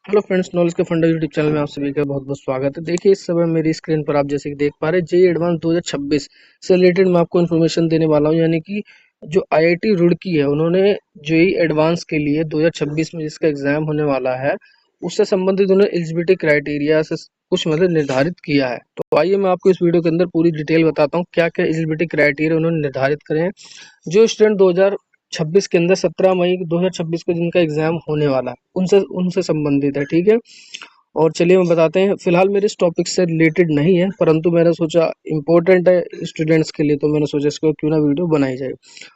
Hello friends, knowledge के फंडा YouTube channel में आप सभी का बहुत बहुत स्वागत है। देखिए, इस समय मेरी स्क्रीन पर आप जैसे कि देख पा रहे हैं, जेईई एडवांस 2026 से रिलेटेड मैं आपको इन्फॉर्मेशन देने वाला हूं। यानी कि जो आईआईटी रुड़की है, उन्होंने जेईई एडवांस के लिए 2026 में जिसका एग्जाम होने वाला है, उससे संबंधित उन्होंने एलिजिबिलिटी क्राइटेरिया से कुछ मतलब निर्धारित किया है। तो आइए मैं आपको इस वीडियो के अंदर पूरी डिटेल बताता हूँ क्या क्या एलिजिबिलिटी क्राइटेरिया उन्होंने निर्धारित करे हैं। जो स्टूडेंट 2026 के अंदर 17 मई 2026 को जिनका एग्जाम होने वाला है, उनसे उनसे संबंधित है। ठीक है, और चलिए हम बताते हैं। फिलहाल मेरे इस टॉपिक से रिलेटेड नहीं है, परंतु मैंने सोचा इम्पोर्टेंट है स्टूडेंट्स के लिए, तो मैंने सोचा इसको क्यों ना वीडियो बनाई जाए।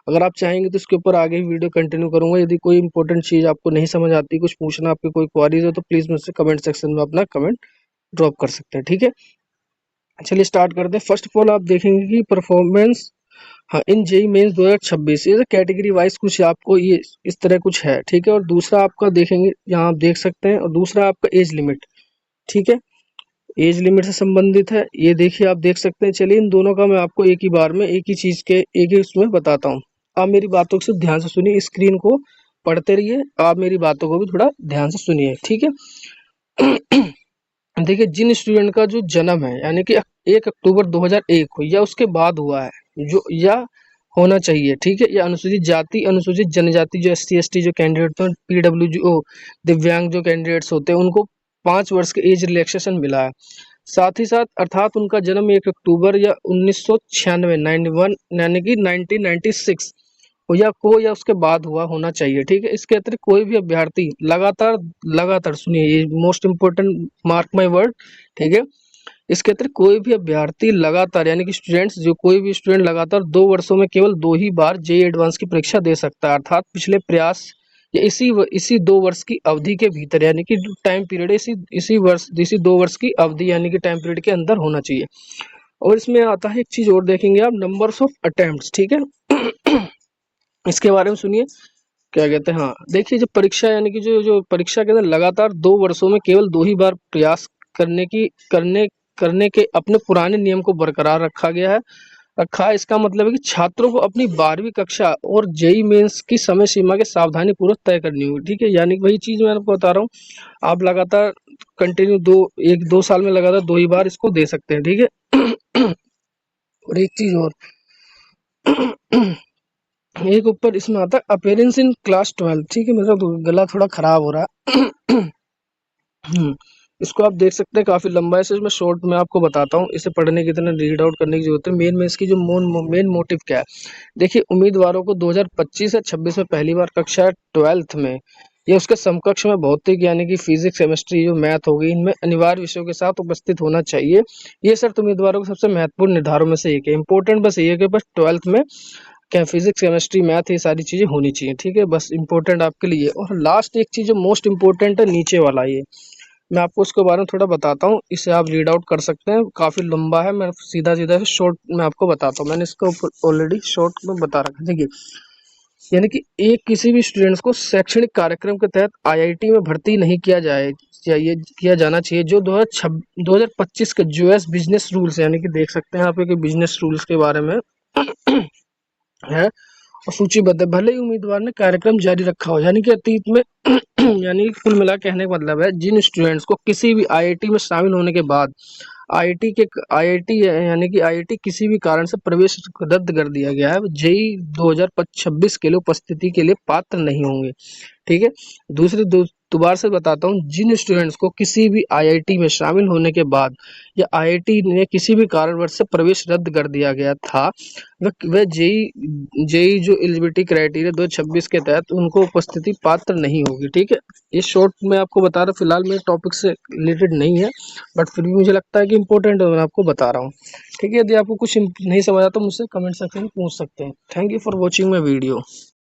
अगर आप चाहेंगे तो इसके ऊपर आगे भी वीडियो कंटिन्यू करूंगा। यदि कोई इंपॉर्टेंट चीज़ आपको नहीं समझ आती, कुछ पूछना, आपकी कोई क्वारीज हो, तो प्लीज़ मुझसे कमेंट सेक्शन में अपना कमेंट ड्रॉप कर सकते हैं। ठीक है, चलिए स्टार्ट करते हैं। फर्स्ट ऑफ ऑल आप देखेंगे कि परफॉर्मेंस, हाँ, इन जेई मेंस 2026 ये कैटेगरी वाइज कुछ आपको ये इस तरह कुछ है। ठीक है, और दूसरा आपका देखेंगे, यहाँ आप देख सकते हैं, और दूसरा आपका एज लिमिट। ठीक है, एज लिमिट से संबंधित है, ये देखिए आप देख सकते हैं। चलिए इन दोनों का मैं आपको एक ही बार में एक ही चीज के एक ही उसमें बताता हूँ। आप मेरी बातों को सिर्फ ध्यान से सुनिए, स्क्रीन को पढ़ते रहिए, आप मेरी बातों को भी थोड़ा ध्यान से सुनिए। ठीक है, देखिए, जिन स्टूडेंट का जो जन्म है यानी कि 1 अक्टूबर 2001 हो या उसके बाद हुआ है, जो या होना चाहिए। ठीक है, या अनुसूचित जाति, अनुसूचित जनजाति, जो एससी एसटी जो कैंडिडेट हैं, पीडब्ल्यू जो दिव्यांग जो कैंडिडेट्स होते हैं, उनको 5 वर्ष के एज रिलैक्सेशन मिला है। साथ ही साथ अर्थात उनका जन्म 1 अक्टूबर या 1996 91 यानी कि 1996 या उसके बाद हुआ होना चाहिए। ठीक है, इसके अतिरिक्त कोई भी अभ्यर्थी लगातार लगातार सुनिए, ये most important, mark my word. ठीक है, इसके अतिरिक्त कोई भी अभ्यर्थी लगातार यानी कि स्टूडेंट्स, जो कोई भी स्टूडेंट लगातार 2 वर्षों में केवल 2 ही बार जेईई एडवांस की परीक्षा दे सकता है। अर्थात पिछले प्रयास या इसी 2 वर्ष की अवधि के भीतर, यानी कि टाइम पीरियड इसी 2 वर्ष की अवधि यानी कि टाइम पीरियड के अंदर होना चाहिए। और इसमें आता है एक चीज और, देखेंगे आप, नंबर्स ऑफ अटेम्प्ट्स। ठीक है, इसके बारे में सुनिए क्या कहते हैं। हाँ, देखिए, जो परीक्षा यानी कि जो जो परीक्षा के अंदर लगातार 2 वर्षों में केवल 2 ही बार प्रयास करने की करने करने के अपने पुराने नियम को बरकरार रखा है। इसका मतलब है कि छात्रों को अपनी 12वीं कक्षा और जेईई मेंस की समय सीमा के सावधानी पूर्वक तय करनी होगी। ठीक है, यानी कि वही चीज मैं आपको बता रहा हूँ, आप लगातार कंटिन्यू 1-2 साल में लगातार 2 ही बार इसको दे सकते हैं। ठीक है, और एक चीज और, एक ऊपर इसमें आता है अपेयरेंस इन क्लास 12। ठीक है, मेरा तो गला थोड़ा खराब हो रहा है। इसको आप देख सकते हैं, काफी लंबा है, इसमें शॉर्ट में आपको बताता हूँ। इसे पढ़ने की इतना रीड आउट करने की जरूरत है। मेन में इसकी जो मेन मोटिव क्या है, देखिए, उम्मीदवारों को 2025 या 26 में पहली बार कक्षा 12th में या उसके समकक्ष में भौतिक यानी कि फिजिक्स, केमिस्ट्री, जो मैथ होगी, इनमें अनिवार्य विषयों के साथ उपस्थित होना चाहिए। ये शर्त उम्मीदवारों के सबसे महत्वपूर्ण निर्धारों में से एक है। इंपॉर्टेंट बस ये है कि बस 12th में क्या फिजिक्स, केमिस्ट्री, मैथ, ये सारी चीजें होनी चाहिए। ठीक है, बस इंपॉर्टेंट आपके लिए। और लास्ट एक चीज जो मोस्ट इंपॉर्टेंट है, नीचे वाला, ये मैं आपको इसके बारे में थोड़ा बताता हूँ। इसे आप रीड आउट कर सकते हैं, काफी लंबा है, मैं सीधा सीधा शॉर्ट में आपको बताता हूँ। मैंने इसको ऑलरेडी शॉर्ट में बता रखा है। देखिए, यानी कि एक किसी भी स्टूडेंट्स को शैक्षणिक कार्यक्रम के तहत आईआईटी में भर्ती नहीं किया जाना चाहिए जो 2025 के यूएस बिजनेस रूल्स, यानी कि देख सकते हैं आप बिजनेस रूल्स के बारे में है, और सूचीबद्ध है। भले ही उम्मीदवार ने कार्यक्रम जारी रखा हो, यानी कि अतीत में यानी कुल मिला कहने का मतलब है, जिन स्टूडेंट्स को किसी भी आईआईटी में शामिल होने के बाद आईआईटी किसी भी कारण से प्रवेश रद्द कर दिया गया है, जेईई 2026 के लिए उपस्थिति के लिए पात्र नहीं होंगे। ठीक है, दोबारा से बताता हूँ, जिन स्टूडेंट्स को किसी भी आईआईटी में शामिल होने के बाद या आईआईटी ने किसी भी कारणवश से प्रवेश रद्द कर दिया गया था, वह जेई जो एलिजिबिलिटी क्राइटेरिया 2026 के तहत उनको उपस्थिति पात्र नहीं होगी। ठीक है, ये शॉर्ट में आपको बता रहा हूँ, फिलहाल मेरे टॉपिक से रिलेटेड नहीं है, बट फिर भी मुझे लगता है कि इंपॉर्टेंट है, मैं आपको बता रहा हूँ। ठीक है, यदि आपको कुछ नहीं समझ आता तो मुझसे कमेंट सेक्शन में पूछ सकते हैं। Thank you for watching my video.